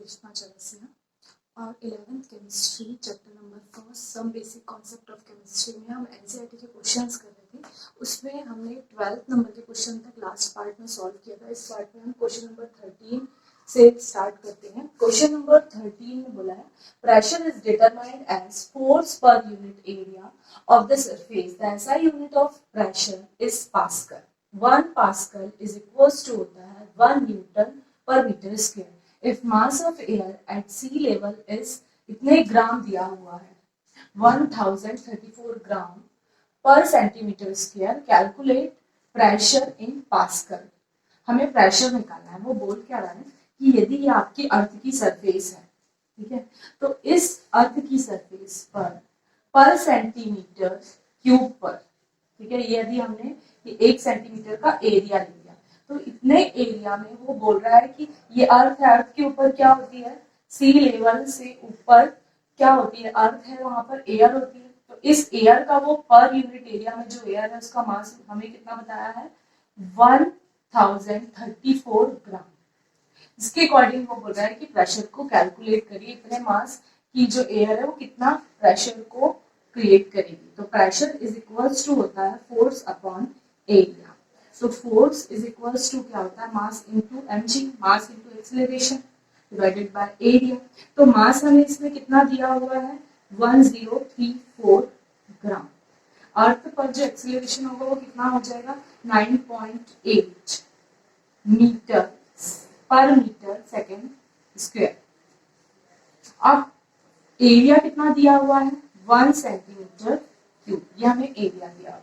कृष्णा चौरसिया और 11th chemistry chapter number 1 some basic concept of chemistry में हम एनसीईआरटी के क्वेश्चंस कर रहे थे। उसमें हमने 12th नंबर के क्वेश्चन तक लास्ट पार्ट में सॉल्व किया था। इस पार्ट में हम क्वेश्चन नंबर 13 से स्टार्ट करते हैं। क्वेश्चन नंबर 13 में बोला है pressure is determined as force per unit area of the surface. The SI unit of pressure is pascal. 1 pascal is equals to होता है 1 newton per metre square. If mass of air at sea level is इतने gram दिया हुआ है 1034 gram per centimetre square, calculate pressure in pascal. हमें pressure निकालना है। वो बोल क्या रहा है कि यदि ये आपकी अर्थ की सरफेस है, ठीक है, तो इस अर्थ की सरफेस पर सेंटीमीटर क्यूब पर, ठीक है, यदि हमने 1 सेंटीमीटर का एरिया लिया तो इतने एरिया में वो बोल रहा है कि ये अर्थ है, अर्थ के ऊपर क्या होती है, सी लेवल से ऊपर क्या होती है, अर्थ है, वहां पर एयर होती है। तो इस एयर का वो पर यूनिट एरिया में जो एयर है उसका मास हमें कितना बताया है 1034 ग्राम। इसके अकॉर्डिंग वो बोल रहा है कि प्रेशर को कैलकुलेट करिए, इतने मास की जो एयर है वो कितना प्रेशर को क्रिएट करेगी। तो प्रेशर इज इक्वल्स टू होता है force upon area. So force is equals to क्या होता है mass into mg, mass into acceleration divided by area. तो मास हमें इसमें कितना दिया हुआ है 1034 ग्राम। अर्थ पर जो एक्सेलरेशन होगा वो कितना हो जाएगा 9.8 मीटर पर मीटर सेकेंड स्क्वायर। अब एरिया कितना दिया हुआ है 1 सेंटीमीटर क्यूब, ये हमें एरिया दिया हुआ है।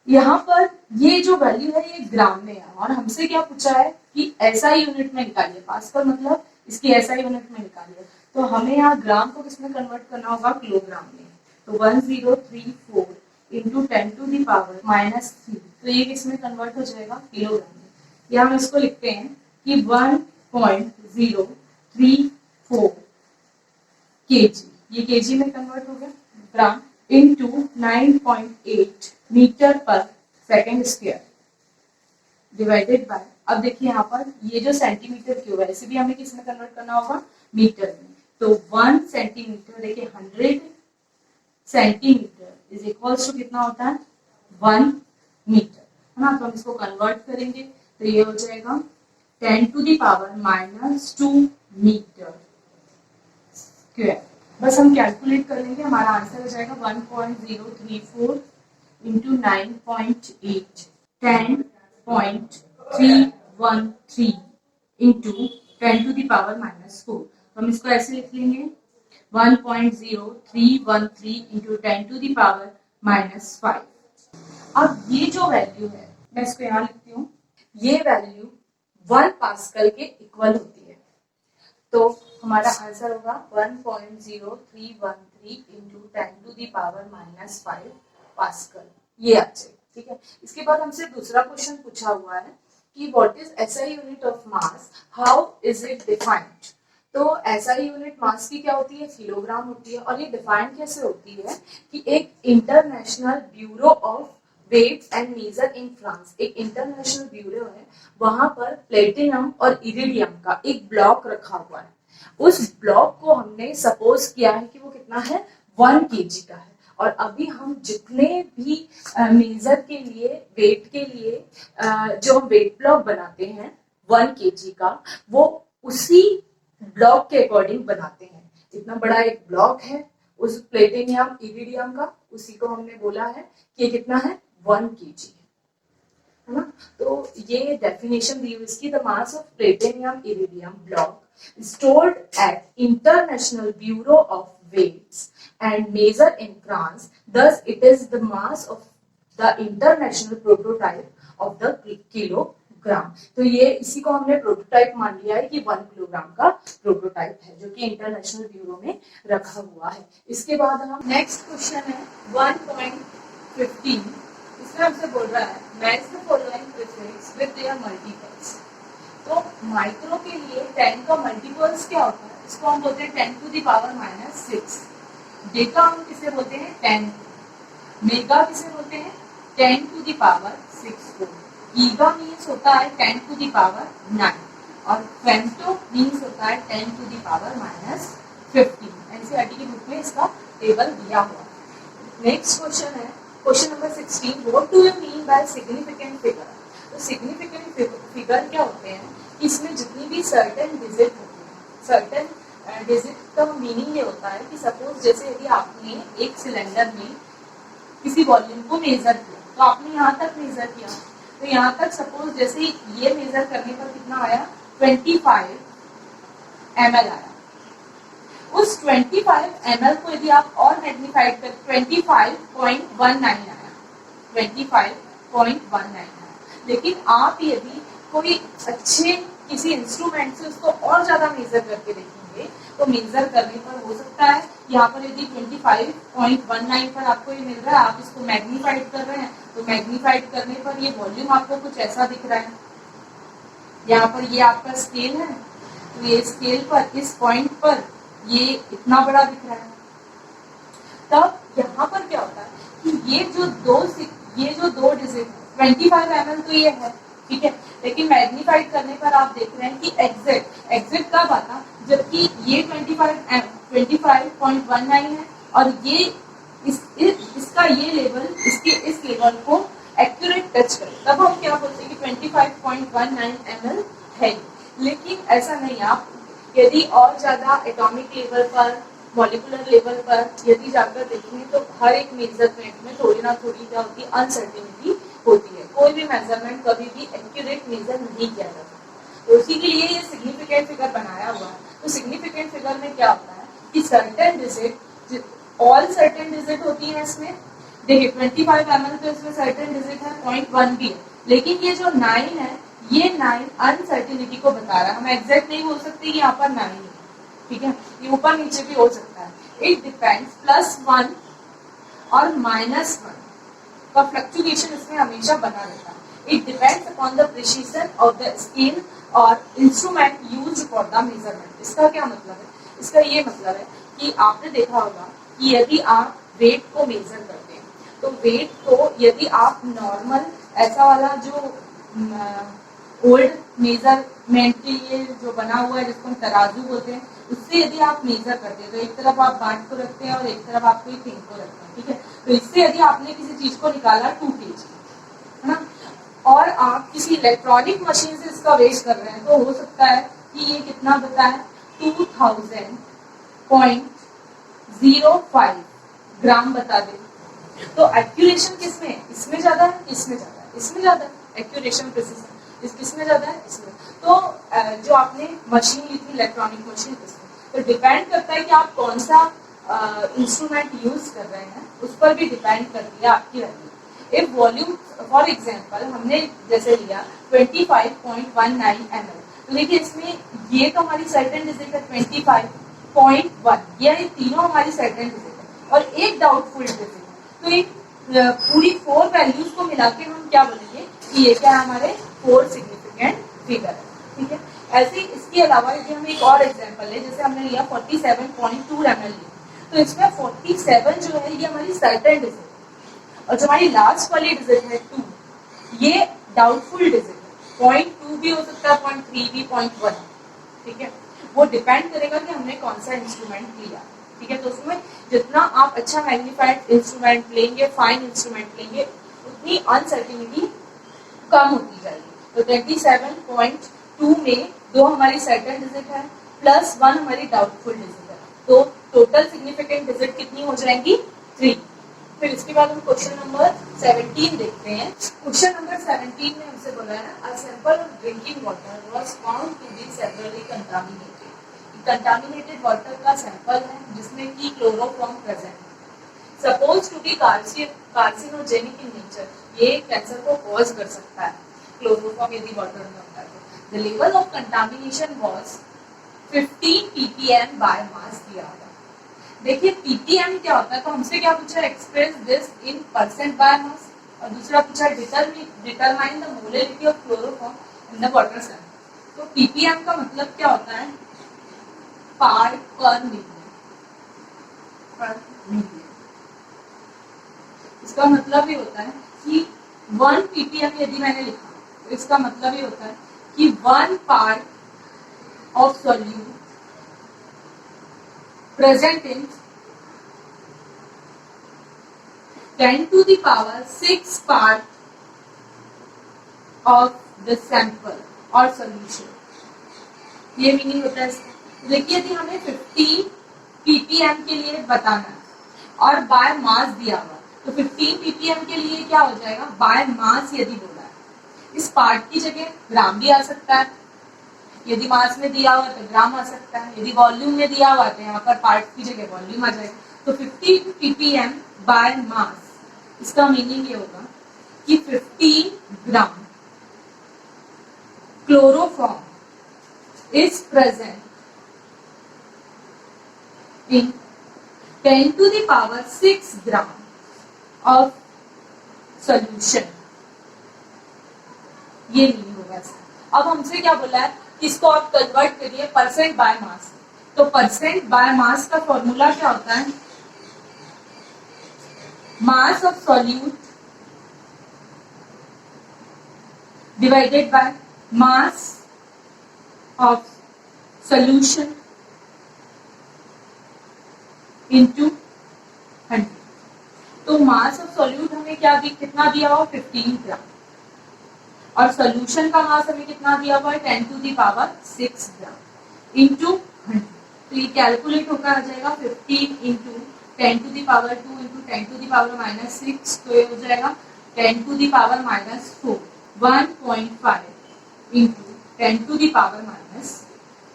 यहाँ पर ये जो वैल्यू है ये ग्राम में है और हमसे क्या पूछा है कि एसआई यूनिट में निकालिए। पास्कल मतलब इसकी एसआई यूनिट में निकालिए। तो हमें यहाँ ग्राम को किसमें कन्वर्ट करना होगा किलोग्राम में। तो 1034 इंटू 10 टू दी पावर -3, तो ये किसमें कन्वर्ट हो जाएगा किलोग्राम में। या हम इसको लिखते हैं कि 1.034 केजी, ये केजी में कन्वर्ट हो गया ग्राम, into 9.8 metre per second square divided by, अब देखिए यहाँ पर ये जो सेंटीमीटर क्यूब है इसे भी हमें किस में कन्वर्ट करना होगा मीटर में। तो 1 सेंटीमीटर देखिए 100 सेंटीमीटर इज इक्वल्स टू कितना होता है 1 मीटर, है ना। तो हम इसको कन्वर्ट करेंगे तो ये हो जाएगा 10 to the power -2 metre square. बस हम कैलकुलेट कर लेंगे, हमारा आंसर हो जाएगा 1.034 into 9.8 10.313 into 10 to the power -4। तो हम इसको ऐसे लिख लेंगे 1.0313 इंटू 10 टू दी पावर -5। अब ये जो वैल्यू है मैं इसको यहाँ लिखती हूँ, ये वैल्यू 1 पास्कल के इक्वल होती है। तो हमारा आंसर होगा 1.0313 into 10 to the power -5 pascal, ये आ जाएगा, ठीक है। इसके बाद हमसे दूसरा क्वेश्चन पूछा हुआ है कि what is SI unit of mass, how is it defined. तो एसआई यूनिट मास की क्या होती है किलोग्राम होती है। और ये डिफाइंड कैसे होती है कि एक international bureau of weights and measure in France, एक इंटरनेशनल ब्यूरो है, वहां पर प्लेटिनम और इरिडियम का एक ब्लॉक रखा हुआ है। उस ब्लॉक को हमने सपोज किया है कि वो कितना है 1 केजी का है। और अभी हम जितने भी मेजर के लिए वेट के लिए जो हम वेट ब्लॉक बनाते हैं 1 केजी का, वो उसी ब्लॉक के अकॉर्डिंग बनाते हैं। इतना बड़ा एक ब्लॉक है उस प्लेटिनियम इरिडियम का, उसी को हमने बोला है कि ये कितना है 1 केजी है ना। तो ये डेफिनेशन दी हुई इसकी, the mass of platinum iridium block stored at International Bureau of Weights and Measure in France. Thus, it is the mass of the international prototype of the kilogram. तो ये इसी को हमने प्रोटोटाइप मान लिया है कि 1 किलोग्राम का प्रोटोटाइप है जो कि इंटरनेशनल ब्यूरो में रखा हुआ है। इसके बाद हम नेक्स्ट क्वेश्चन है 1.15। इसमें हमसे बोल रहा है match the following prefix with their multiples. तो माइक्रो के लिए 10 का मल्टीपल्स क्या होता है, इसको हम बोलते हैं 10 टू दी पावर -6। डेका हम किसे बोलते हैं 10, मेगा किसे बोलते हैं 10 टू दी पावर 6 को, गीगा मीन्स होता है 10 टू दी पावर 9। और फेम्टो मीन्स होता है 10 टू द पावर -15। एनसीईआरटी की बुक में इसका टेबल दिया हुआ है। नेक्स्ट क्वेश्चन है question number 16, what do you mean by significant figure. तो सिग्निफिकेंट फिगर क्या होते हैं, इसमें जितनी भी सर्टेन डिजिट होती है, सर्टेन डिजिट का मीनिंग ये होता है कि सपोज जैसे यदि आपने एक सिलेंडर में किसी वॉल्यूम को मेजर किया, तो आपने यहाँ तक मेजर किया, तो यहाँ तक सपोज जैसे ये मेजर करने पर कितना आया 25 ml आया। उस 25 ml को यदि आप और मैग्नीफाइड कर 25.19 आया, 25.19 आया। लेकिन आप यदि कोई अच्छे किसी इंस्ट्रूमेंट से उसको और ज्यादा मेजर करके देखेंगे, तो मेजर करने पर हो सकता है यहाँ पर यदि 25.19 पर आपको ये मिल रहा है, आप इसको मैग्नीफाइड कर रहे हैं, तो मैग्नीफाइड करने पर ये वॉल्यूम आपको कुछ ऐसा दिख रहा है। यहाँ पर ये आपका स्केल है, तो ये स्केल पर इस पॉइंट पर ये इतना बड़ा दिख रहा है। तब यहाँ पर क्या होता है कि ये जो दो डिजिट 25 ml तो ये है, ठीक है, लेकिन मैग्नीफाइड करने पर आप देख रहे हैं कि एग्जैक्ट कब आता, जबकि ये 25.19 है और ये इसका ये लेवल इसके इस लेवल को एक्यूरेट टच करे, तब हम क्या बोलते हैं कि 25.19 ml है। लेकिन ऐसा नहीं, आप यदि और ज्यादा एटॉमिक लेवल पर, मॉलिकुलर लेवल पर यदि जाकर देखें, तो हर एक मेजरमेंट में थोड़ी ना थोड़ी क्या होती है, अनसर्टेनिटी होती है। कोई भी मेजरमेंट कभी भी एक्यूरेट मेजर नहीं किया जाता, तो उसी के लिए ये सिग्निफिकेंट फिगर बनाया हुआ है। तो सिग्निफिकेंट फिगर में क्या होता है कि certain digit, all certain digit होती है इसमें। देखिए 25 ml तो इसमें सर्टेन डिजिट है, 0.1 भी है, लेकिन ये जो 9 है, ये 9 अनसर्टेनिटी को बता रहा है। हम एग्जैक्ट नहीं बोल सकते कि यहाँ पर 9 है, ठीक है, ये ऊपर नीचे भी हो सकता है। इट डिपेंड्स +1 और -1 का फ्लक्चुएशन इसमें हमेशा बना रहता है। It depends upon the precision of the scale और instrument used for the measurement. इसका क्या मतलब है, इसका ये मतलब है कि आपने देखा होगा कि यदि आप वेट को मेजर करते हैं, तो वेट को यदि आप नॉर्मल ऐसा वाला जो ओल्ड मेजरमेंट के लिए जो बना हुआ है जिसको हम तराजू बोलते हैं, उससे यदि आप मेजर करते हैं, तो एक तरफ आप बाट को रखते हैं और एक तरफ आप कोई थिंग को रखते हैं, ठीक है। तो इससे यदि आपने किसी चीज को निकाला 2 kg, है ना, और आप किसी इलेक्ट्रॉनिक मशीन से इसका वेट कर रहे हैं, तो हो सकता है कि ये कितना बताए 2000.05 ग्राम बता दे। तो एक्यूरेशन किसमें है, इसमें ज्यादा है, इसमें ज्यादा है, इसमें ज्यादा है एक्यूरेशन प्रिसिजन, किसमें ज्यादा है, इसमें। तो जो आपने मशीन ली थी इलेक्ट्रॉनिक मशीन, इसमें तो डिपेंड करता है कि आप कौन सा इंस्ट्रूमेंट यूज कर रहे हैं, उस पर भी डिपेंड करती है आपकी वैल्यू। एक वॉल्यूम फॉर एग्जांपल हमने जैसे लिया 25.19 ml, तो देखिए इसमें ये तो हमारी सर्टेन डिजिट है 25.1, ये तीनों हमारी सर्टेन डिजिट है और एक डाउटफुल डिजिट है। तो एक पूरी 4 वैल्यूज को मिला के हम क्या बोलेंगे कि ये क्या है, हमारे 4 सिग्निफिकेंट फिगर है, ठीक है। ऐसे इसके अलावा यदि हम एक और एग्जांपल ले, जैसे हमने लिया 47.2 ml लिया, तो इसमें 47 जो है ये हमारी सर्टेन डिजिट है और जो हमारी लास्ट वाली डिजिट है 2, ये डाउटफुल डिजिट है। 0.2 भी हो सकता है, 0.3 भी, 0.1, ठीक है। वो डिपेंड करेगा कि हमने कौन सा इंस्ट्रूमेंट लिया, ठीक है। तो उसमें जितना आप अच्छा मैग्नीफाइड इंस्ट्रूमेंट लेंगे, फाइन इंस्ट्रूमेंट लेंगे, उतनी अनसर्टेनिटी कम होती जाएगी। तो 27.2 में 2 हमारी सर्टेन डिजिट है +1 हमारी डाउटफुल डिजिट है, तो टोटल सिग्निफिकेंट डिजिट कितनी हो जाएंगी 3। फिर इसके बाद हम क्वेश्चन नंबर 17 देखते हैं। क्वेश्चन नंबर 17 में हमसे बोला है ना, a sample of drinking water was found to be severely contaminated. Contaminated water का सैंपल है जिसमें कि क्लोरोफॉर्म प्रेजेंट है, suppose to be carcinogenic in nature, ये कैंसर को कॉज कर सकता है क्लोरोफॉर्म यदि वाटर में होता है। The level of contamination was 15 ppm by mass दिया हुआ। देखिए ppm क्या होता है, तो हमसे क्या पूछा, express this in percent by mass, और दूसरा पूछा determine the molarity of chloroform in the water sample. तो ppm का मतलब क्या होता है, पार्ट पर मिलियन। इसका मतलब ये होता है कि 1 ppm यदि मैंने लिखा, तो इसका मतलब ये होता है कि 1 part of solute present in 10 to the power 6 part of the sample or solution. ये मीनिंग होता है इसका। देखिए यदि हमें 50 ppm के लिए बताना है और बाय मास दिया हुआ, तो 15 ppm के लिए क्या हो जाएगा, बाय मास यदि बोला है, इस पार्ट की जगह ग्राम भी आ सकता है, यदि मास में दिया हुआ तो ग्राम आ सकता है, यदि वॉल्यूम में दिया हुआ तो यहाँ पर पार्ट की जगह वॉल्यूम आ जाएगा। तो 50 ppm बाय मास, इसका मीनिंग ये होगा कि 15 ग्राम chloroform is present in 10 to the power 6 gram of solution। ये नहीं होगा इसका। अब हमसे क्या बोला है, इसको आप कन्वर्ट करिए परसेंट बाय मास। तो परसेंट बाय मास का फॉर्मूला क्या होता है, mass of solute divided by mass of solution into 100। तो मास ऑफ सॉल्यूट हमें क्या कितना दिया हुआ, 15 ग्राम, और सॉल्यूशन का मास हमें कितना दिया हुआ है, 10 to the power 6 gram into 100। तो ये कैलकुलेट होकर आ जाएगा 15 into 10 to the power 2 into 10 to the power -6, तो ये हो जाएगा 10 to the power -4, 1.5 into 10 to the power -3।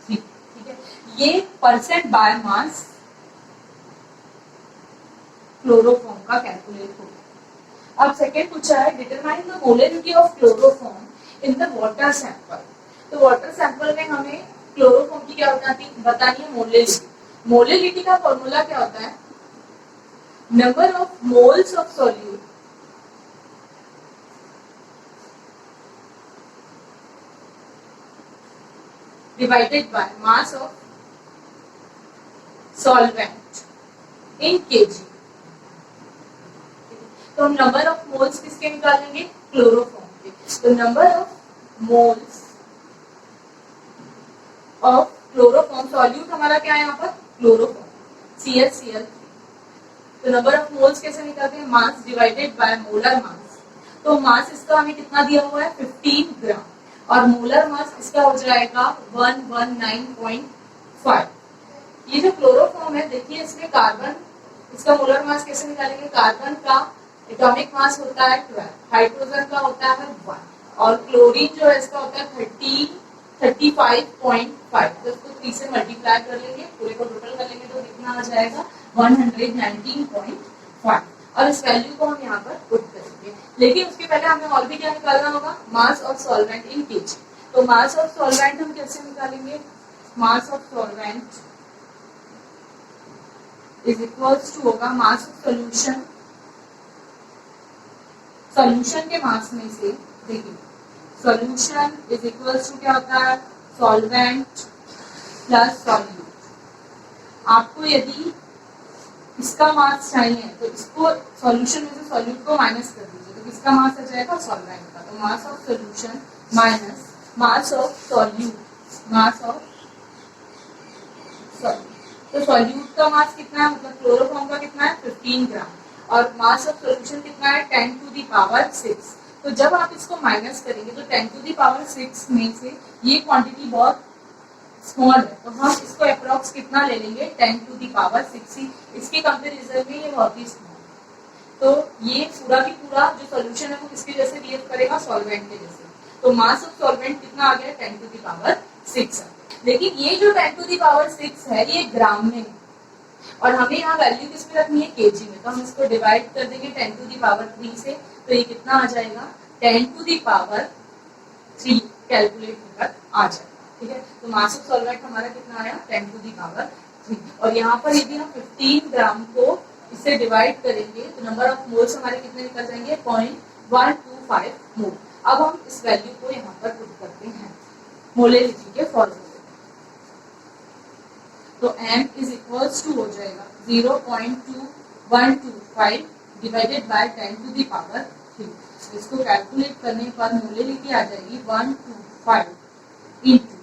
ठीक है, ये परसेंट बाय मास क्लोरोफॉर्म का कैलकुलेट होगा। अब सेकेंड पूछा है, determine the molarity of chloroform in the water sample. तो वाटर सैंपल में हमें क्लोरोफॉर्म की क्या बतानी है, मोलरिटी। मोलरिटी का फॉर्मूला क्या होता है, number of moles of solute divided by mass of solvent in kg। तो हम नंबर ऑफ मोल्स किसके निकालेंगे, क्लोरोफॉर्म के। तो number of moles of chloroform, solute हमारा क्या है यहाँ पर, क्लोरोफॉर्म, ClCl। तो नंबर ऑफ मोल्स कैसे निकालते हैं, mass divided by molar mass. तो मास इसका हमें कितना दिया हुआ है, 15 ग्राम, और मोलर मास इसका हो जाएगा 119.5। ये जो क्लोरोफॉर्म है, देखिए इसमें कार्बन, इसका मोलर मास कैसे निकालेंगे, कार्बन का एटॉमिक मास होता है 12, हाइड्रोजन का होता है 1, और क्लोरीन जो है इसका होता है 35.5। तो इसको 3 से मल्टीप्लाई कर लेंगे, पूरे को टोटल कर लेंगे तो कितना आ जाएगा, 119.5। और इस वैल्यू को हम यहाँ पर पुट करेंगे, लेकिन उसके पहले हमें और भी क्या निकालना होगा, mass of solvent in KG. तो मास ऑफ सॉल्वेंट हम कैसे निकालेंगे, mass of solvent is equals to होगा मास ऑफ सोल्यूशन, सोल्यूशन के मास में से, देखिए सोल्यूशन इज इक्वल्स टू क्या होता है, सॉल्वेंट प्लस सॉल्यूट। आपको यदि इसका मास चाहिए तो इसको सॉल्यूशन में से सॉल्यूट को माइनस कर दीजिए, तो किसका मास आ जाएगा, सॉल्वेंट का। तो mass of solution minus mass of solute, mass of solute. तो सॉल्यूट का मास कितना है, मतलब क्लोरोफॉर्म का कितना है, 15 ग्राम, और मास ऑफ सॉल्यूशन कितना है, 10 to the power 6। तो जब आप इसको माइनस करेंगे तो 10 to the power 6 में से ये क्वांटिटी बहुत स्मॉल है, तो हम इसको अप्रॉक्स कितना ले लेंगे, 10 to the power 6 ही। इसके कंपेरिजन में ये बहुत ही स्मॉल। तो ये पूरा की पूरा जो सॉल्यूशन है वो किसके जैसे बिहेव करेगा, सॉल्वेंट के जैसे। तो मास ऑफ सॉल्वेंट कितना आ गया, 10 to the power 6 है। लेकिन ये जो 10 to the power 6 है ये ग्राम में है, और हमें यहाँ वैल्यू किस में रखनी है, केजी में। तो हम इसको डिवाइड कर देंगे 10 to the power 3 से, तो ये कितना आ जाएगा, 10 to the power 3 कैलकुलेट होकर आ जाएगा। ठीक है, तो मास ऑफ सॉल्वेंट हमारा कितना आया, 10 to the power 3। और यहाँ पर यदि हम 15 ग्राम को इससे डिवाइड करेंगे तो नंबर ऑफ मोल्स हमारे कितने निकल जाएंगे, 0.125 मोल। अब हम इस वैल्यू को यहाँ पर पुट करते हैं मोलेरिटी के फॉर्मूले। तो m इज इक्वल्स टू हो जाएगा 0.2125 divided by 10 to the power 3। इसको कैलकुलेट करने पर मोलेरिटी आ जाएगी 125 into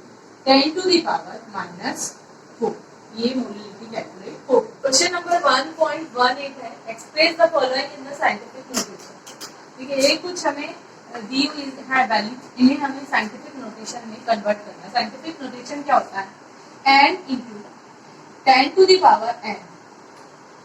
10 to the power minus 4. ये मोलरिटी कैलकुलेट हो। क्वेश्चन नंबर 1.18 है, express the following in the scientific notation. ठीक है, ये कुछ हमें दी हुई है वैल्यू, इन्हें हमें साइंटिफिक नोटेशन में कन्वर्ट करना है। साइंटिफिक नोटेशन क्या होता है? n into 10 to the power n,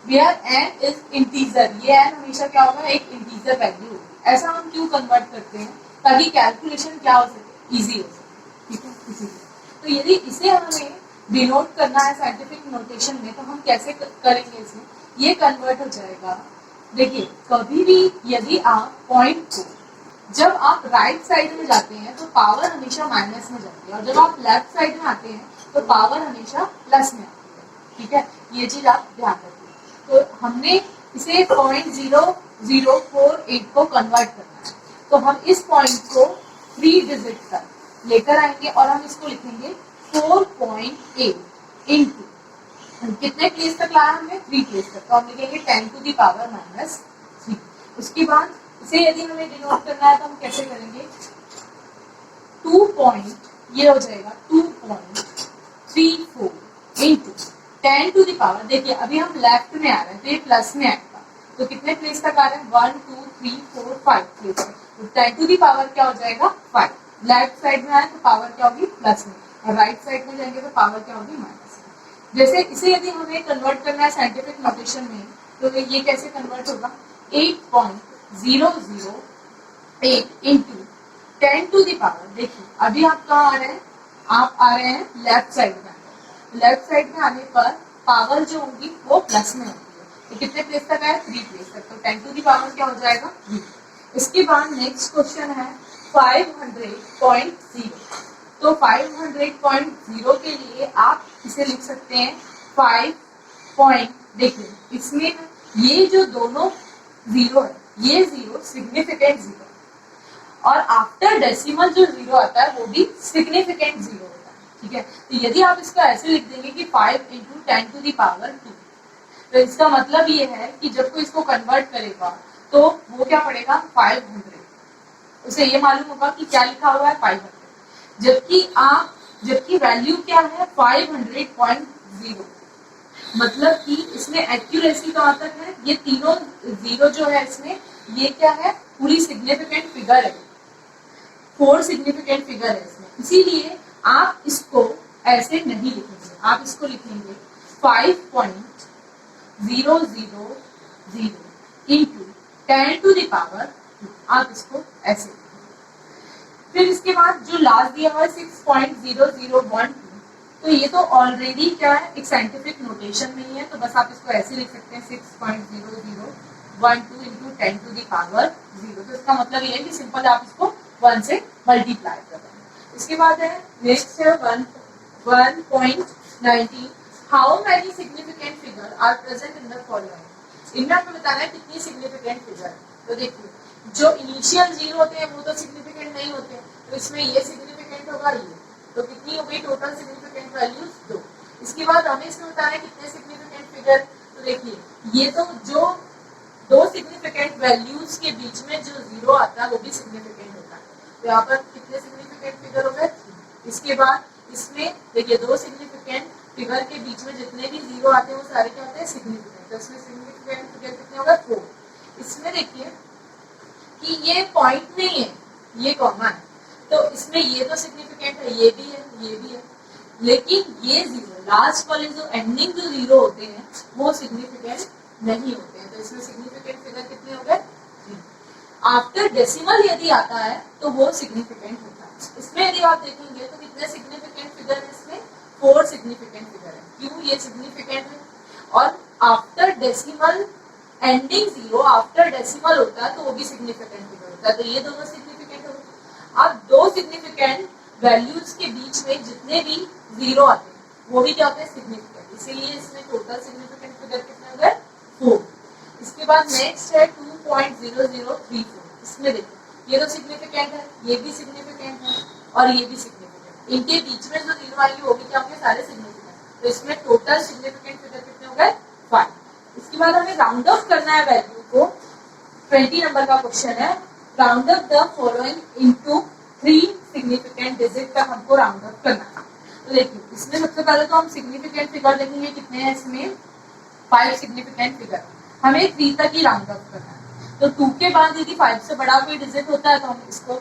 where n is integer। ये n हमेशा क्या होगा? एक इंटीजर वैल्यू होगी। ऐसा हम क्यों कन्वर्ट करते हैं? ताकि कैलकुलेशन क्या हो सके? इजी हो सके। ठीक है, इसीलिए। तो यदि इसे हमें डिनोट करना है साइंटिफिक नोटेशन में, तो हम कैसे करेंगे इसे? ये कन्वर्ट हो जाएगा। देखिए, कभी भी यदि आप पॉइंट को, जब आप राइट साइड में जाते हैं तो पावर हमेशा माइनस में जाती है, और जब आप लेफ्ट साइड में आते हैं तो पावर हमेशा प्लस में आती है। ठीक है, ये चीज आप ध्यान रखिए। तो हमने इसे 0.0048 को कन्वर्ट करना है, तो हम इस पॉइंट को 3 डिजिट तक लेकर आएंगे और हम इसको लिखेंगे 4.8 इंटू, कितने प्लेस तक लाया हमने? 3 प्लेस तक, तो हम लिखेंगे 10 to the power minus 3। उसके बाद इसे यदि हमें डिनोट करना है तो हम कैसे करेंगे? 2 ये हो जाएगा 2.34 इंटू 10 to the power। देखिए, अभी हम लेफ्ट में आ रहे हैं तो ये प्लस में आएगा, तो कितने प्लेस तक आ रहे हैं? 1 2 3 4 5 प्लेस तक। तो 10 to the power क्या हो जाएगा? 5। लेफ्ट साइड में आए तो पावर क्या होगी? प्लस में, और राइट साइड में जाएंगे तो पावर क्या होगी? माइनस में। जैसे इसे यदि हमें कन्वर्ट करना है साइंटिफिक नोटेशन में, तो ये कैसे कन्वर्ट होगा? 8.008 इंटू 10 to the power। देखिए, अभी आप कहाँ आ रहे हैं? आप आ रहे हैं लेफ्ट साइड में। लेफ्ट साइड में आने पर पावर जो होगी वो प्लस में होगी। तो कितने प्लेस तक है? 3 प्लेस तक। तो 10 to the power क्या हो जाएगा? 3। इसके बाद नेक्स्ट क्वेश्चन है 500.0। तो 500.0 के लिए आप इसे लिख सकते हैं 5 पॉइंट। देखिए, इसमें ये जो दोनों जीरो है, ये जीरो सिग्निफिकेंट जीरो, और आफ्टर डेसिमल जो जीरो आता है वो भी सिग्निफिकेंट जीरो होता है। ठीक है, तो यदि आप इसको ऐसे लिख देंगे कि 5 इंटू 10 to the power 2, तो इसका मतलब ये है कि जब कोई इसको कन्वर्ट करेगा तो वो क्या पड़ेगा? 500। उसे ये मालूम होगा कि क्या लिखा हुआ है? 500। जबकि वैल्यू क्या है? 500.0। मतलब कि इसमें एक्यूरेसी कहाँ तक है? ये तीनों जीरो जो है इसमें, ये क्या है? पूरी सिग्निफिकेंट फिगर है, 4 सिग्निफिकेंट फिगर है इसमें। इसीलिए आप इसको ऐसे नहीं लिखेंगे, आप इसको लिखेंगे 5.000 इंटू 10 to the power 2। आप इसको ऐसे लिखेंगे। फिर इसके बाद जो लास्ट दिया हुआ है 6.0012, तो ये तो ऑलरेडी क्या है? एक साइंटिफिक नोटेशन में ही है, तो बस आप इसको ऐसे लिख सकते हैं 6.0012 इंटू 10 to the power 0। तो इसका मतलब ये है कि सिंपल आप इसको 1 से मल्टीप्लाई कर रहे हैं। इसके बाद है नेक्स्ट है 1.19। How many significant figure are present in the following. इनमें आपको बताना है कितनी सिग्निफिकेंट फिगर। तो देखिए, जो इनिशियल जीरो होते हैं वो तो सिग्निफिकेंट नहीं होते, तो इसमें ये सिग्निफिकेंट होगा, ये तो कितनी हो गई टोटल सिग्निफिकेंट वैल्यूज? 2। इसके बाद हमें इसमें बताना है कितने सिग्निफिकेंट फिगर। तो देखिए, ये तो जो 2 सिग्निफिकेंट वैल्यूज के बीच में जो जीरो आता है वो भी सिग्निफिकेंट होता है। तो यहाँ पर कितने सिग्निफिकेंट फिगर हो गए? 3। इसके बाद इसमें देखिए 2 सिग्निफिकेंट फिगर के बीच में जितने भी जीरो आते हैं वो सारे क्या होते हैं? सिग्निफिकेंट। तो इसमें सिग्निफिकेंट फिगर कितने हो गए? 4। इसमें देखिए कि ये पॉइंट नहीं है, ये कॉमा है, तो इसमें ये तो सिग्निफिकेंट है, ये भी है, ये भी है, लेकिन ये जीरो लास्ट वाले जो एंडिंग जो जीरो होते हैं वो सिग्निफिकेंट नहीं होते हैं। तो इसमें सिग्निफिकेंट फिगर कितने हो गए? 3। आफ्टर डेसिमल यदि आता है तो वो सिग्निफिकेंट होता है। इसमें यदि आप देखेंगे तो कितने सिग्निफिकेंट फिगर है? इसमें 4 सिग्निफिकेंट फिगर है। क्यों? ये सिग्निफिकेंट है, और after decimal ending zero after decimal होता है तो वो भी सिग्निफिकेंट फिगर होता है। तो ये दोनों सिग्निफिकेंट हो गए। अब 2 सिग्निफिकेंट वैल्यूज के बीच में जितने भी जीरो आते हैं वो भी क्या होते हैं? सिग्निफिकेंट। इसीलिए इसमें टोटल सिग्निफिकेंट फिगर कितने हो गए? 4। इसके बाद नेक्स्ट है 2.0034। इसमें देखिए, ये तो सिग्निफिकेंट है, ये भी सिग्निफिकेंट है, और ये भी सिग्निफिकेंट। इनके बीच में जो जीरो आएंगे वो भी क्या होंगे? सारे सिग्निफिकेंट। तो इसमें टोटल सिग्निफिकेंट फिगर कितने हो गए? 5। इसके बाद हमें राउंड ऑफ करना है वैल्यू को। 20 नंबर का क्वेश्चन है, round up the following into 3 significant digit तक हमको राउंड अप करना है। तो देखिए इसमें सबसे पहले तो हम सिग्निफिकेंट फिगर देखेंगे, कितने हैं इसमें 5 सिग्निफिकेंट फिगर, हमें 3 तक ही राउंड ऑफ करना है। तो 2 के बाद यदि 5 से बड़ा कोई डिजिट होता है तो हम इसको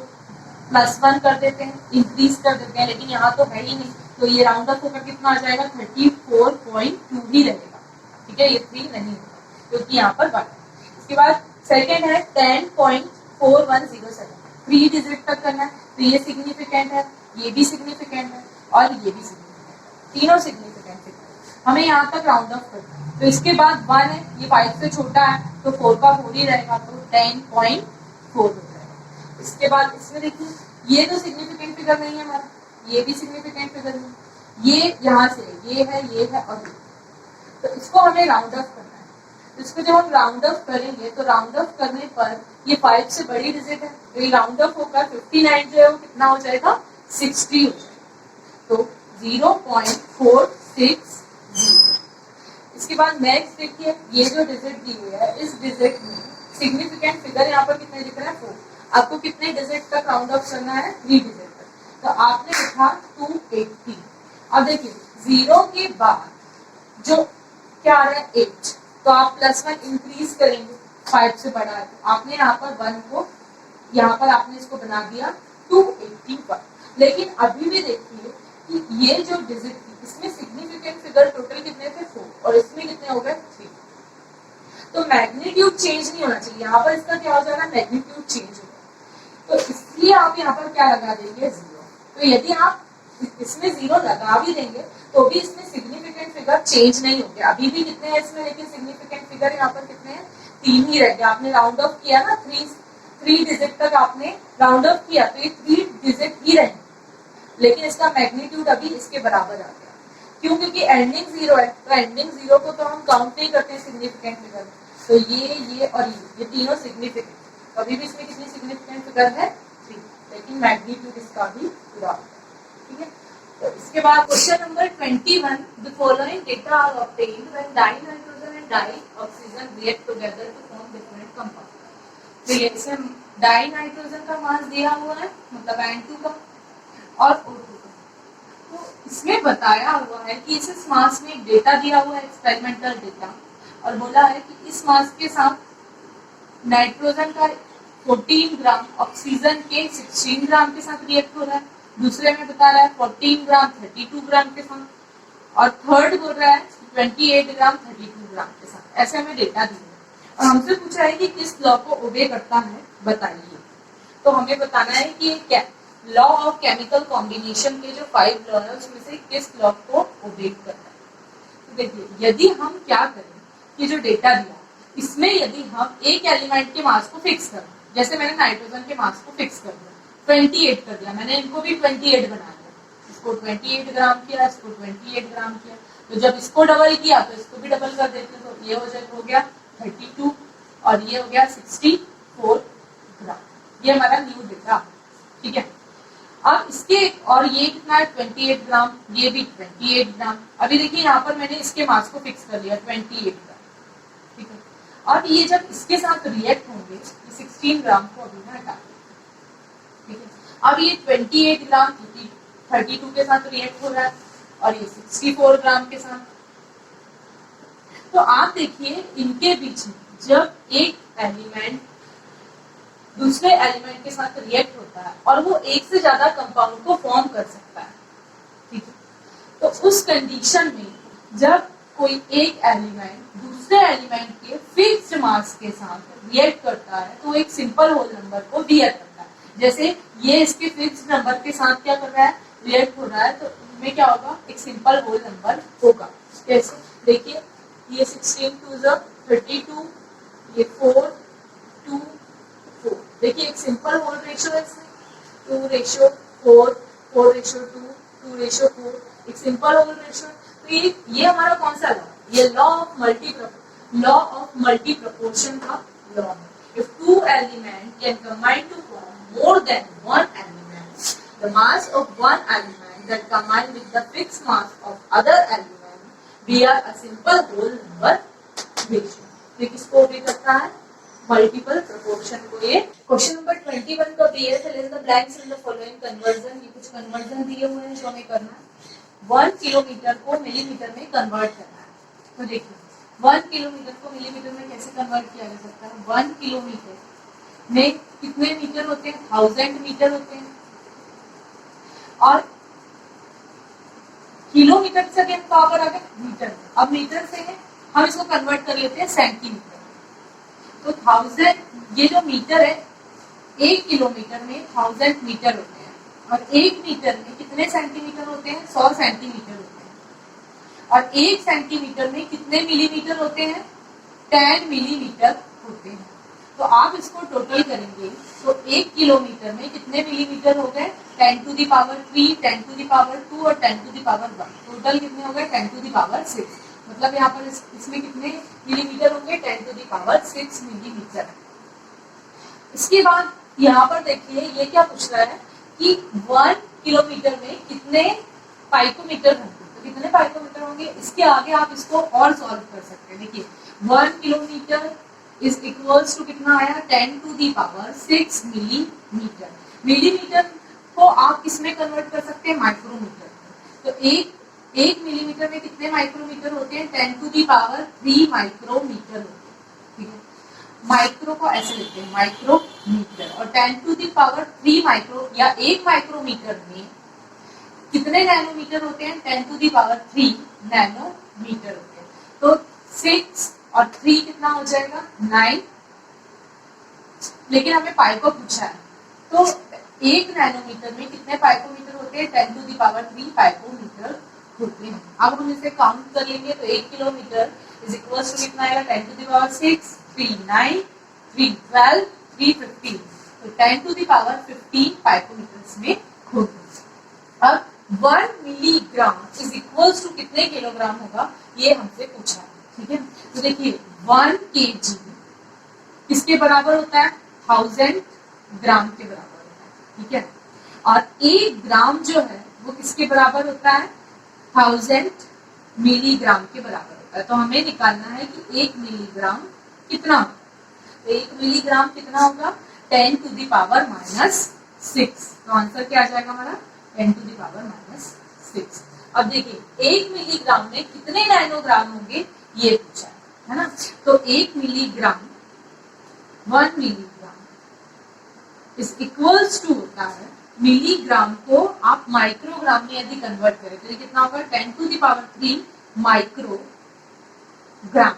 +1 कर देते हैं, इंक्रीज कर देते हैं, लेकिन यहाँ तो है ही नहीं, तो ये राउंड ऑफ होकर कितना आ जाएगा 34.2 ही रहेगा, ठीक है, ये 3 नहीं होगा क्योंकि यहाँ पर 1। इसके बाद सेकेंड है 10.4107, 3 डिजिट तक करना है, तो ये सिग्निफिकेंट है, ये भी सिग्निफिकेंट है और ये भी सिग्निफिकेंट है, तीनों सिग्निफिकेंट है, हमें यहाँ तक राउंड ऑफ करना है। तो इसके बाद 1 है, ये 5 से छोटा है तो 4 का 4 ही रहेगा, तो 10.4 हो जाएगा। इसके बाद इसमें देखिए ये तो सिग्निफिकेंट फिगर नहीं है हमारा, ये भी सिग्निफिकेंट फिगर नहीं, ये यहाँ से ये है और ये, तो इसको हमें राउंड ऑफ करना है। तो इसको जब हम राउंड ऑफ करेंगे तो राउंड ऑफ करने पर ये 5 से बड़ी डिजिट है, तो ये राउंड ऑफ होकर 59 जो है वो कितना हो जाएगा 60 हो जाएगा, तो 0.460। इसके बाद नेक्स्ट देखिए ये जो डिजिट दी हुई है, इस डिजिट में सिग्निफिकेंट फिगर यहाँ पर कितने दिख रहे हैं 4, आपको कितने डिजिट तक राउंड ऑफ करना है 3 डिजिट तक, तो आपने लिखा 280। अब देखिए 0 के बाद जो क्या आ रहा है 8, तो आप +1 इंक्रीज करेंगे, 5 से बड़ा है, तो आपने यहाँ पर 1 को यहाँ पर आपने इसको बना दिया 281। लेकिन अभी भी देखिए कि ये जो डिजिट थी इसमें सिग्निफिकेंट फिगर टोटल कितने थे 4 और इसमें कितने हो गए 3, तो मैग्नीट्यूड चेंज नहीं होना चाहिए, यहाँ पर इसका क्या हो जाएगा मैग्नीट्यूड चेंज होगा, तो इसलिए आप यहाँ पर क्या लगा देंगे 0। तो यदि आप इसमें 0 लगा भी देंगे तो भी इसमें सिग्निफिकेंट फिगर चेंज नहीं होंगे, अभी भी कितने हैं इसमें, लेकिन सिग्निफिकेंट फिगर यहाँ पर कितने हैं 3 ही रहेंगे। आपने राउंड ऑफ किया ना 3 डिजिट तक आपने राउंड ऑफ किया, तो ये 3 डिजिट ही रहेंगे, लेकिन इसका मैग्नीट्यूड अभी इसके बराबर आ गया, क्यों, क्योंकि एंडिंग 0 है, तो एंडिंग 0 को तो हम काउंट नहीं करते हैं सिग्निफिकेंट फिगर में, तो ये और ये तीनों सिग्निफिकेंट, अभी भी इसमें कितनी सिग्निफिकेंट फिगर है 3, लेकिन मैग्नीट्यूड इसका भी पूरा होगा, ठीक है। तो इसके बाद question number 21, the following data are obtained when dinitrogen and dioxygen react together to form different compound. तो ये इसमें डाइनाइट्रोजन का मास दिया हुआ है, मतलब N2 का, और O2 का, तो इसमें बताया हुआ है कि इस मास में एक डेटा दिया हुआ है, एक्सपेरिमेंटल डेटा, और बोला है कि इस मास के साथ नाइट्रोजन का 14 ग्राम ऑक्सीजन के 16 ग्राम के साथ रिएक्ट हो रहा है, दूसरे में बता रहा है 14 ग्राम 32 ग्राम के साथ, और थर्ड बोल रहा है 28 ग्राम 32 ग्राम के साथ, ऐसे हमें डेटा दिया है, और हमसे पूछा है कि किस लॉ को ओबे करता है बताइए। तो हमें बताना है कि क्या लॉ ऑफ केमिकल कॉम्बिनेशन के जो 5 लॉ है उसमें से किस लॉ को ओबे करता है। तो देखिए यदि हम क्या करें कि जो डेटा दिया इसमें यदि हम एक एलिमेंट के मास को फिक्स कर, जैसे मैंने नाइट्रोजन के मास को फिक्स कर दिया 28 कर दिया, मैंने इनको भी 28 बना दिया, इसको 28 ग्राम किया, इसको 28 ग्राम किया, तो जब इसको डबल किया तो इसको भी डबल कर देते, तो ये हो गया 32 और ये हो गया 64 ग्राम, ये हमारा न्यू डेटा, ठीक है। अब इसके और ये कितना है 28 ग्राम, ये भी 28 ग्राम, अभी देखिए यहाँ पर मैंने इसके मास को फिक्स कर लिया 28 ग्राम, ठीक है। अब ये जब इसके साथ रिएक्ट होंगे 16 ग्राम को अभी मैं हटा, ठीक है। अब ये 28 ग्राम 32 के साथ रिएक्ट हो रहा है और ये 64 ग्राम के साथ, तो आप देखिए इनके बीच में जब एक एलिमेंट दूसरे एलिमेंट के साथ रिएक्ट होता है और वो एक से ज्यादा कंपाउंड को फॉर्म कर सकता है, ठीक है, तो उस कंडीशन में जब कोई एक एलिमेंट दूसरे एलिमेंट के फिक्स्ड मास के साथ रिएक्ट करता है तो एक सिंपल होल नंबर को बियर करता है, जैसे ये इसके फिक्स्ड नंबर के साथ क्या कर रहा है रिएक्ट हो रहा है, तो इनमें क्या होगा एक सिंपल होल नंबर होगा, जैसे देखिए ये 16 2 32, ये 4 2 4, देखिए एक सिंपल होल रेशियो है इसमें 2:4 4:2 2:4, एक सिंपल होल रेशियो। तो ये हमारा कौन सा लॉ, ये लॉ ऑफ मल्टी प्रपोर्शन का लॉ है। If two elements can combine to form more than one element, the mass of one element that combine with the fixed mass of other element bear a simple whole number ratio। ये किसको भी करता है multiple proportion को। ये question number 21 का BS fill in the blanks in the following conversion, ये कुछ कन्वर्जन दिए हुए हैं जो हमें करना है। 1 किलोमीटर को मिलीमीटर में कन्वर्ट करना है। तो देखिए 1 किलोमीटर को मिलीमीटर में कैसे कन्वर्ट किया जा सकता है। 1 किलोमीटर में कितने मीटर होते हैं, 1000 मीटर होते हैं। और किलोमीटर से हम कहाँ पर आ गए, मीटर। अब मीटर से हम इसको कन्वर्ट कर लेते हैं सेंटीमीटर। तो 1000, ये जो मीटर है, 1 किलोमीटर में 1000 मीटर होते हैं। और 1 मीटर में कितने सेंटीमीटर होते हैं, 100 सेंटीमीटर होते हैं। और 1 सेंटीमीटर में कितने मिलीमीटर होते हैं, 10 मिलीमीटर होते हैं। तो आप इसको टोटल करेंगे तो 1 किलोमीटर में कितने मिलीमीटर हो गए, 10 to the power 3, 10 to the power 2 और 10 टू दी पावर 1। टोटल कितने हो गए, 10 टू दी पावर 6। मतलब यहाँ पर इसमें कितने मिलीमीटर होंगे, 10 टू दी पावर 6 मिलीमीटर। इसके बाद यहाँ पर देखिए ये क्या पूछ रहा है कि 1 किलोमीटर में कितने पाइकोमीटर होंगे। तो कितने पाइकोमीटर होंगे, इसके आगे आप इसको और सॉल्व कर सकते हैं। देखिए 1 किलोमीटर इज इक्वल्स टू कितना आया, 10 to the power 6 millimetre. Millimetre को आप किसमें कन्वर्ट कर सकते हैं, माइक्रोमीटर। तो एक मिलीमीटर में कितने माइक्रोमीटर होते हैं, 10 टू दी पावर 3 माइक्रोमीटर होते हैं। ठीक है, माइक्रो को ऐसे लिखते हैं, माइक्रोमीटर। और 10 टू दी पावर 3 माइक्रो या 1 माइक्रोमीटर में कितने नैनोमीटर होते हैं, 10 टू दी पावर 3 नैनोमीटर होते हैं। तो 6 और 3 कितना हो जाएगा, 9। लेकिन हमें पाइको पूछा है, तो 1 नैनोमीटर में कितने पाइकोमीटर होते हैं, 10 टू दी पावर 3 पाइकोमीटर होते हैं। अब हम इसे काउंट कर लेंगे तो 1 किलोमीटर इज इक्वल टू कितना आएगा, 10 टू दी पावर 6, 3 9, 3 12, 3 15। तो 10 टू दी पावर 15 पाइकोमीटर में होते। अब 1 मिलीग्राम इज इक्वल टू कितने किलोग्राम होगा, ये हमसे पूछा है। ठीक है, तो देखिए 1 kg किसके बराबर होता है, 1000 ग्राम के बराबर होता है। ठीक है, और 1 ग्राम जो है वो किसके बराबर होता है, 1000 मिलीग्राम के बराबर होता है। तो हमें निकालना है कि 1 मिलीग्राम कितना होगा। तो 1 मिलीग्राम कितना होगा, 10 टू दी पावर -6। तो आंसर क्या आ जाएगा हमारा, 10 टू दी पावर -6। अब देखिए 1 मिलीग्राम में कितने नैनोग्राम होंगे, ये पूछा है ना। तो 1 milligram, 1 milligram is equals to होता है, मिलीग्राम को आप माइक्रोग्राम में यदि कन्वर्ट करें तो ये कितना होगा, 10 टू दी पावर 3 माइक्रोग्राम।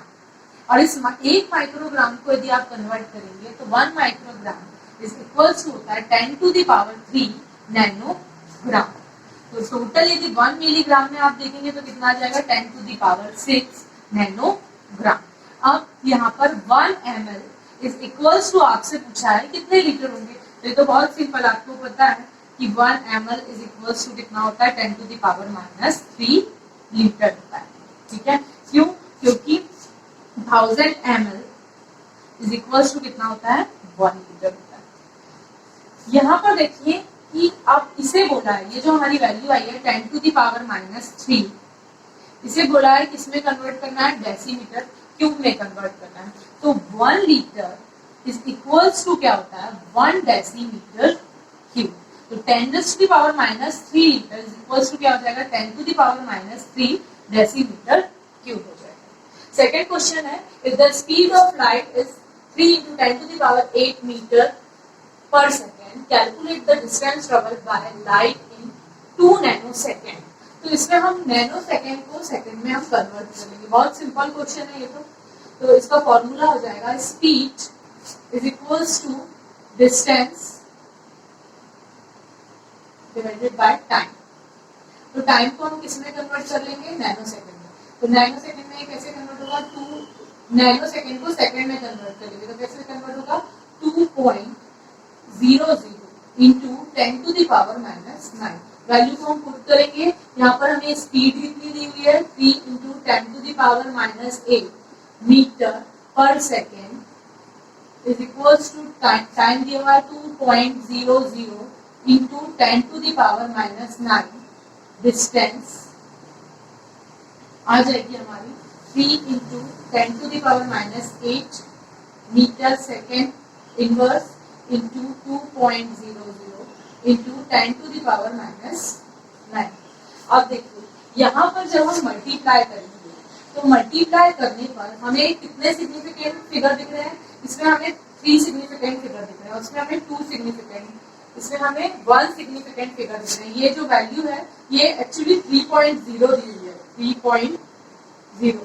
और इस 1 माइक्रोग्राम को यदि आप कन्वर्ट करेंगे तो 1 माइक्रोग्राम इज इक्वल्स टू होता है 10 टू दी पावर 3 नैनोग्राम। तो टोटल यदि 1 मिलीग्राम में आप देखेंगे तो कितना आ जाएगा, 10 टू दी पावर 6 नैनोग्राम। अब यहाँ पर 1 ml इज इक्वल्स टू आपसे पूछा है कितने लीटर होंगे। तो ये तो बहुत सिंपल, आपको पता है कि 1 ml इज इक्वल्स टू कितना होता है, 10 टू दी पावर -3 लीटर होता है। ठीक है, क्यों, क्योंकि 1000 ml इज इक्वल्स टू कितना होता है, 1 लीटर होता है। यहाँ पर देखिए कि अब इसे बोला है, ये जो हमारी वैल्यू आई है 10 टू दी पावर -3, इसे बोला है किसमें कन्वर्ट करना है, डेसीमीटर क्यूब में कन्वर्ट करना है। तो 1 लीटर इज इक्वल्स टू क्या होता है, 1 डेसीमीटर क्यूब। तो 10 to the power -3 litre is equals to क्या हो जाएगा, 10 to the power -3 decimetre cube हो जाएगा। सेकेंड क्वेश्चन है, if the speed of light is 3 × 10 to the power 8 metre per second, calculate the distance travelled by light in 2 nanosecond. तो इसमें हम nano second को सेकेंड में हम कन्वर्ट करेंगे। बहुत सिंपल क्वेश्चन है ये तो इसका फॉर्मूला हो जाएगा, speed is equals to distance divided by time. तो टाइम को हम किस में कन्वर्ट कर लेंगे, नैनो सेकेंड में। तो नैनो सेकेंड में कैसे कन्वर्ट होगा, 2 नैनो सेकेंड को सेकेंड में कन्वर्ट करेंगे तो कैसे कन्वर्ट होगा, 2.00 into 10 to the power -9। Value को हम पुट करेंगे, यहाँ पर हमें स्पीड कितनी दी हुई है, 3 into 10 to the power -8 metre per second is equals to time दिया हुआ है 2.00 into 10 to the power -9। Distance आ जाएगी हमारी 3 into 10 to the power -8 metre second inverse into 2.00 into 10 to the power -9। अब देखिए यहाँ पर जब हम मल्टीप्लाई करेंगे तो मल्टीप्लाई करने पर हमें कितने सिग्निफिकेंट फिगर दिख रहे हैं? इसमें हमें 3 सिग्निफिकेंट फिगर दिख रहे हैं, उसमें हमें 2 सिग्निफिकेंट, इसमें हमें 1 सिग्निफिकेंट फिगर दिख रहे हैं। ये जो वैल्यू है ये एक्चुअली 3.0 दी हुई है, 3.0।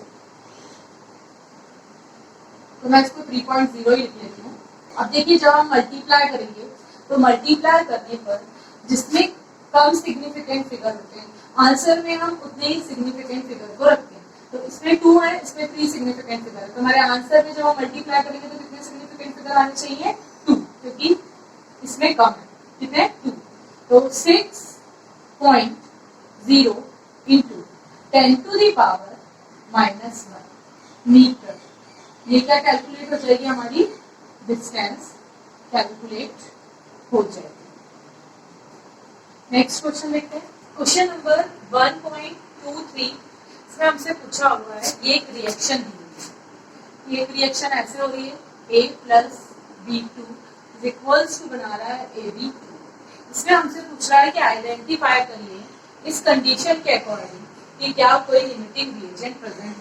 तो मैं इसको 3.0 ही लिख लेती हूँ। अब देखिए जब हम मल्टीप्लाई करेंगे तो मल्टीप्लाई करने पर जिसमें कम सिग्निफिकेंट फिगर होते हैं आंसर में हम उतने ही सिग्निफिकेंट फिगर को रखते हैं। तो इसमें 2 है, इसमें 3 सिग्निफिकेंट फिगर है। तो हमारे आंसर में जब हम मल्टीप्लाई करेंगे तो कितने सिग्निफिकेंट फिगर आने चाहिए? 2, क्योंकि इसमें कम है। कितने? 2। तो 6.0 इंटू 10⁻⁻1 मीटर, ये क्या कैलकुलेट हो जाएगी? हमारी डिस्टेंस कैलकुलेट हो जाएगी। नेक्स्ट क्वेश्चन देखते हैं। क्वेश्चन नंबर 1.23, इसमें हमसे पूछा हुआ है ये एक रिएक्शन दी हुई है। ये एक रिएक्शन ऐसे हो रही है A + B2 इक्वल्स टू बना रहा है AB2। इसमें हमसे पूछ रहा है कि आइडेंटिफाई करिए इस कंडीशन के अकॉर्डिंग कि क्या कोई लिमिटिंग रिएजेंट प्रेजेंट है।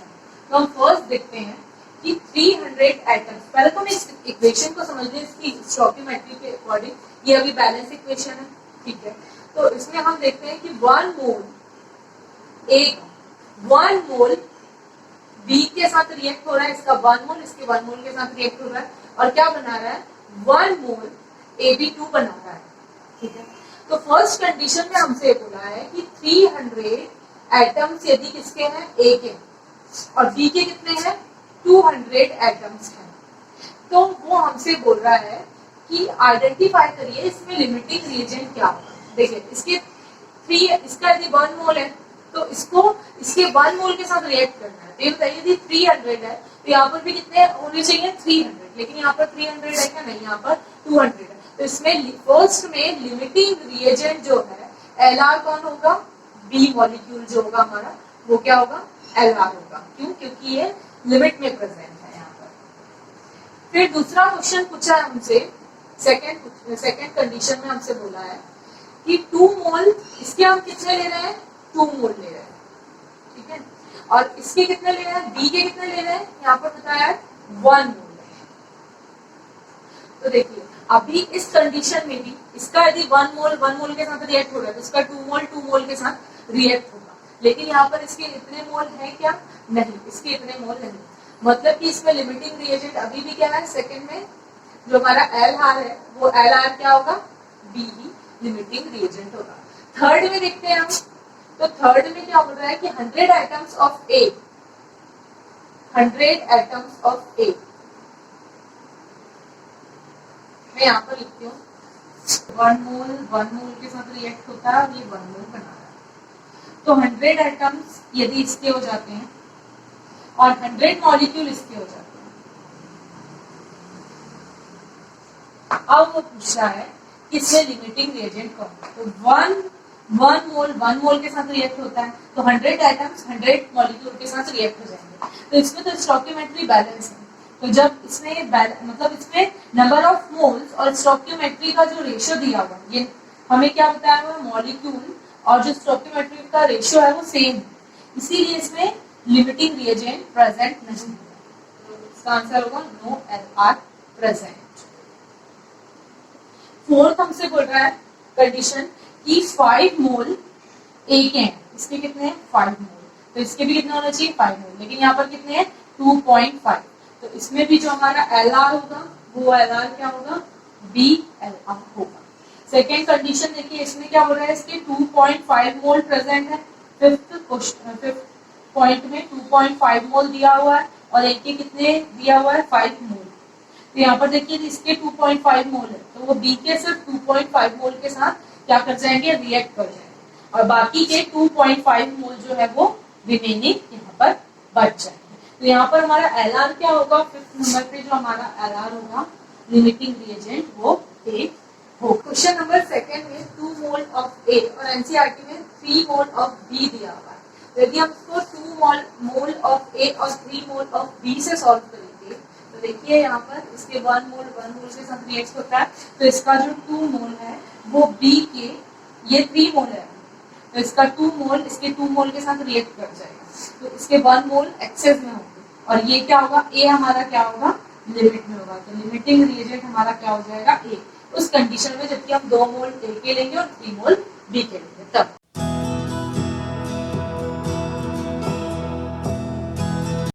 तो हम फर्स्ट देखते हैं कि 300 एटम्स, पहले तो हमें इस इक्वेशन को समझ लें इसकी स्टोइकियोमेट्री के अकॉर्डिंग। ये अभी बैलेंस इक्वेशन है, ठीक है। तो इसमें हम देखते हैं कि 1 मोल A 1 मोल B के साथ रिएक्ट हो रहा है, इसका 1 मोल इसके 1 मोल के साथ रिएक्ट हो रहा है और क्या बना रहा है? 1 मोल AB2 बना रहा है, ठीक है। तो फर्स्ट कंडीशन में हमसे बोला है कि 300 एटम्स यदि किसके हैं? A के, और B के कितने हैं? 200 एटम्स हैं। तो वो हमसे बोल रहा है कि आइडेंटिफाई करिए इसमें लिमिटिंग रिएजेंट क्या होगा। देखिए इसके 3, इसका यदि 1 मोल है तो इसको इसके 1 मोल के साथ रिएक्ट करना है। तो ये बताइए यदि 300 है तो यहाँ पर भी कितने होने चाहिए? 300, लेकिन यहाँ पर 300 है क्या? नहीं, यहाँ पर 200 है। तो इसमें फर्स्ट में लिमिटिंग रिएजेंट जो है Lr कौन होगा? B मॉलिक्यूल जो होगा हमारा वो क्या होगा? Lr होगा। क्यों? क्योंकि ये लिमिट में प्रेजेंट है यहाँ पर। फिर दूसरा क्वेश्चन पूछा है हमसे, सेकेंड कंडीशन में हमसे बोला है कि 2 मोल, इसके हम कितने ले रहे हैं? 2 मोल ले रहे हैं, ठीक है। और इसके कितने ले रहे हैं? बी के कितने ले रहे हैं? यहाँ पर बताया है 1 मोल। तो देखिए अभी इस कंडीशन में भी इसका यदि 1 मोल के साथ रिएक्ट हो रहा है तो इसका 2 मोल के साथ रिएक्ट होगा। लेकिन यहाँ पर इसके इतने मोल है क्या? नहीं, इसके इतने मोल नहीं। मतलब कि इसमें लिमिटिंग रिएजेंट अभी भी क्या है? सेकंड में जो हमारा Lr है वो Lr क्या होगा? B ही लिमिटिंग रिएजेंट होगा। थर्ड में देखते हैं हम, तो थर्ड में क्या बोल रहा है कि 100 atoms of A, 100 atoms of A, मैं यहाँ पर लिखती हूँ 1 मोल के साथ रिएक्ट होता है और ये 1 मोल बना रहा है। तो 100 एटम्स यदि इसके हो जाते हैं और 100 मॉलिक्यूल इसके हो जाते हैं। अब वो पूछ रहा है कि इसमें लिमिटिंग रिएजेंट कौन है। तो 1 मोल के साथ रिएक्ट होता है तो 100 एटम्स 100 मॉलिक्यूल के साथ रिएक्ट हो जाएंगे। तो इसमें तो स्टोइकियोमेट्री बैलेंस है। तो जब इसमें मतलब इसमें नंबर ऑफ मोल्स और स्टोइकियोमेट्री का जो रेशियो दिया हुआ है, ये हमें क्या बताया हुआ है? मॉलिक्यूल और जो स्टोइकियोमेट्री का रेशियो है वो सेम है, इसीलिए इसमें लिमिटिंग रिएजेंट प्रेजेंट नहीं है। तो इसका आंसर होगा नो Lr प्रेजेंट। फोर्थ हमसे बोल रहा है कंडीशन कि 5 मोल A के हैं, इसके कितने हैं? 5 मोल। तो इसके भी कितने होना चाहिए? 5 मोल, लेकिन यहाँ पर कितने हैं? 2.5। तो इसमें भी जो हमारा Lr होगा वो Lr क्या होगा? BLr होगा। सेकेंड कंडीशन देखिए, इसमें क्या हो रहा है? इसके 2.5 मोल प्रेजेंट है। फिफ्थ पॉइंट में 2.5 मोल दिया हुआ है और एक के कितने दिया हुआ है? 5 मोल। तो यहाँ पर देखिए इसके 2.5 मोल है तो वो B के सिर्फ 2.5 मोल के साथ क्या कर जाएंगे? रिएक्ट कर जाएंगे और बाकी के 2.5 मोल जो है वो रिमेनिंग यहाँ पर बच जाएंगे। तो यहाँ पर हमारा Lr क्या होगा? 5th नंबर पे जो हमारा Lr होगा लिमिटिंग रिएजेंट वो A हो। क्वेश्चन नंबर सेकंड में 2 मोल ऑफ A और एनसीईआरटी में 3 मोल ऑफ B दिया हुआ है। यदि हम इसको 2 मोल ऑफ A और 3 मोल ऑफ B से सॉल्व करेंगे तो देखिए यहाँ पर इसके 1 मोल के साथ रिएक्ट होता है तो इसका जो 2 मोल है वो B के, ये 3 मोल है तो इसका 2 मोल इसके 2 मोल के साथ रिएक्ट कर जाएगा, तो इसके 1 मोल एक्सेस में होंगे, और ये क्या होगा, ए हमारा क्या होगा, लिमिट में होगा, तो लिमिटिंग रिएजेंट हमारा क्या हो जाएगा, ए, उस कंडीशन में जबकि हम 2 मोल ए के लेंगे और 3 मोल बी के लेंगे तब।